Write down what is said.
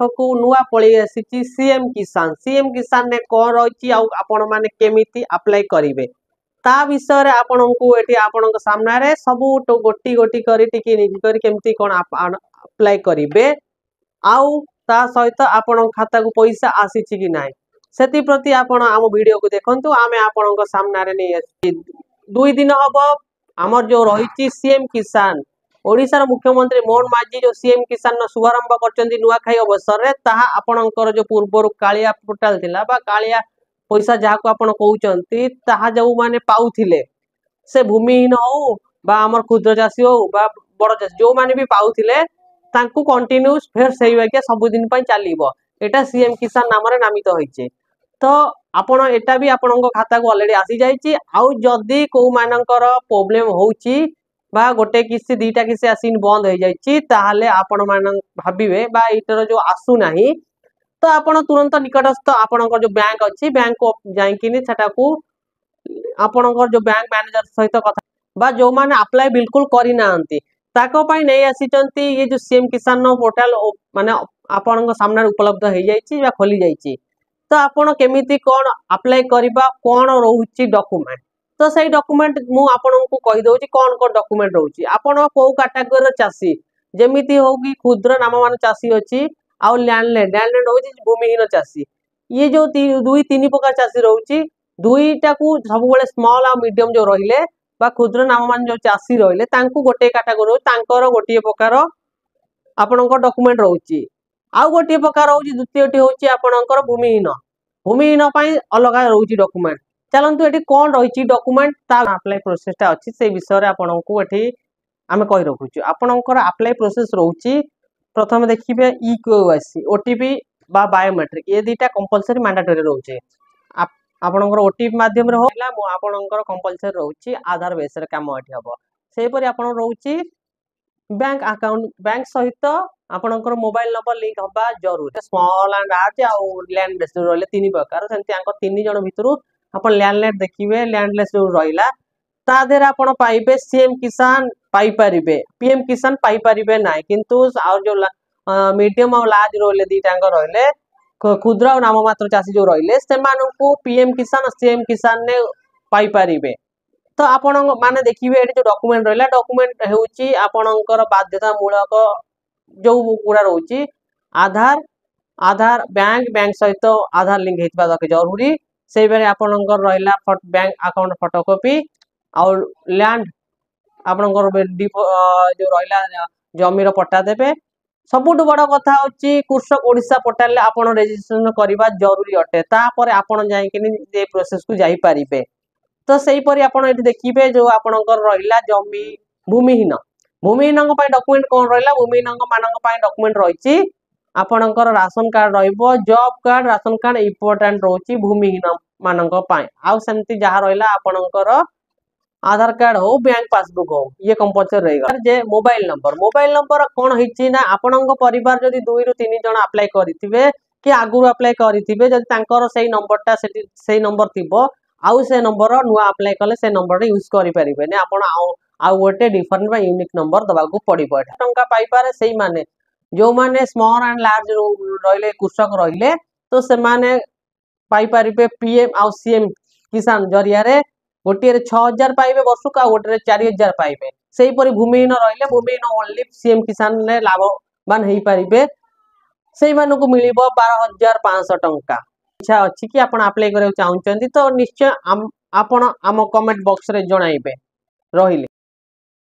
को नुआ पळी आसी सीएम किसान ने कौन रही आपण माने केमिति अप्लाई करिवे ता विषय रे आपण को एठी आपण सामना रे सब गोटी गोटी करी टिकी निकी करी केमिति कोन अप्लाई करिवे आउ ता सहित आपण खाता को पैसा आसी कि नाही सेति प्रति आपण आम वीडियो को देखंतु आमे आपण सामना रे नै आसी 2 दिन हबो हमर जो रही सीएम किसान ओडिशार मुख्यमंत्री मोहन माझी जो सीएम किसान शुभारंभ करचंदी नुआखाई अवसर रे ताहा आपणकर जो पूर्व कालिया पोर्टल थिला बा कालिया पैसा जहा को आपण कहउचंती ताहा जो माने पाउथिले से भूमिहीन हो बा हमर क्षुद्र चासी हो बा बड़ चासी जो माने भी पाउथिले तांकू कंटिन्यूस फेर सही वाक्य सब दिन पई चलीबो एटा सीएम किसान नाम रे नामित होइचे तो आपण एटा भी आपणको खाता को ऑलरेडी आसी जाईची आउ जदी को मानकर प्रॉब्लम होउची बा गोटे किसी दीटा किसी आसीन बंद हो जाईची ताहाले आपण मान भाबिबे बा इटर जो आसु नाही तो आपण तुरंत निकटस्थ आपणकर जो बैंक अछि बैंक को जाईकिनी सेटा को आपणकर जो बैंक मैनेजर सहित कथा बा जो माने अप्लाई बिल्कुल करि नांती ताको पई नै आसीचंती ये जो सीएम किसान नो पोर्टल माने आपणक सामने उपलब्ध हो जाईची बा खोली जाईची तो आपण केमिति कोन अप्लाई करबा कोन रहउची डॉक्यूमेंट तो सही डॉक्यूमेंट मु आपन को कहि दउची कोन कोन डॉक्यूमेंट रहउची आपण को कैटेगरी चासी जेमिति होगी क्षुद्र नाम मान चासी अछि आ लैंडलैंड होची भूमिहीन चासी ये जो 2-3 प्रकार चासी रहउची दुईटा को सब बेले स्मॉल आ मीडियम जो रहिले बा क्षुद्र नाम मान जो चासी रहिले तांकू गोटे कैटेगरी तांकर गोटे प्रकार आपनकर डॉक्यूमेंट रहउची आ गोटे प्रकार होची द्वितीयटी होची आपनकर भूमिहीन पई अलग रहउची डॉक्यूमेंट चलंतु एठी कोन रहिची डॉक्यूमेंट ता अप्लाई प्रोसेस ता अछि से विषय रे आपनकू एठी आमे कहि रखुछु आपनकर अप्लाई प्रोसेस रहउची प्रथम देखिबे ई केवाईसी ओटीपी बा बायोमेट्रिक ये दीटा कंपलसरी मैंडेटरी रहउची आपनकर ओटीपी माध्यम रे होला मो आपनकर कंपलसरी रहउची आधार बेस रे काम एठी हबो सेहि परि आपन रहउची बैंक अकाउंट बैंक सहित आपनकर मोबाइल नंबर लिंक होबा जरूरी स्मॉल एंड लार्ज आ लैंड रहले तीन प्रकार सेंति आंको तीन जण भितरु अपन लैंडलेट देखिए लैंडलेस जो रहिला ता देर आपण पाइबे सीएम किसान पाई परिबे पीएम किसान पाई परिबे नाही किंतु और जो मीडियम और लार्ज रोले दीटांग रहले क्षुद्र और नाम मात्र चासी जो रहले से मानकू पीएम किसान और सीएम किसान ने पाई परिबे तो आपण माने देखिबे एठी जो डॉक्यूमेंट रहला डॉक्यूमेंट हेउची आपणकर बाध्यता मूलक जो गुडा रहउची आधार बैंक सहित आधार लिंक हेतबा दके जरूरी से बेरे आपणकर रहला बैंक अकाउंट फोटोकॉपी और लैंड आपणकर जो रहला जमीर पट्टा देबे सबुठ बड़ कथा होची कृषक ओडिशा पोर्टल ले आपण रजिस्ट्रेशन करबा जरूरी अटे तापर आपण जाई कि ए प्रोसेस को जाई परिबे तो सेही परि आपण एठी देखिबे जो आपणकर रहला जमी भूमिहीन पई डॉक्यूमेंट कोन रहला भूमिहीन मानक पई डॉक्यूमेंट रहिची आपणकर राशन कार्ड रहिबो job card ration card important रहउची भूमिहीन मानक पई आ सेमति जहा रहला आपणकर आधार कार्ड हो बैंक पासबुक हो ये कंपलसरी रहेगा जे मोबाइल नंबर कोन हिची ना आपणक परिवार जदी 2 रु 3 जण अप्लाई करिथिबे कि आगुरु अप्लाई करिथिबे जदी तांकर सेही नंबरटा सेही नंबर थिबो आउ से नंबर नुआ अप्लाई कले से नंबर यूज करि परिबे ने आपण आउ गोटे डिफरेंट बा यूनिक नंबर दबा को पड़िबो टंका पाई पारे सेही माने जो माने स्मॉल एंड लार्ज रहले कृषक रहले तो से माने पाई परिबे पीएम आ सीएम किसान जरिया रे गोटे रे 6000 पाइबे वर्ष का गोटे रे 4000 पाइबे सेही परि भूमिहीन रहले भूमिहीन ओनली सीएम किसान ने लाभवान हेई परिबे सेही मानु को मिलिबो 12500 टंका इच्छा अछि कि आपण अप्लाई करे चाहउचंती तो निश्चय आपण आम कमेंट बॉक्स रे जणाइबे रहिले।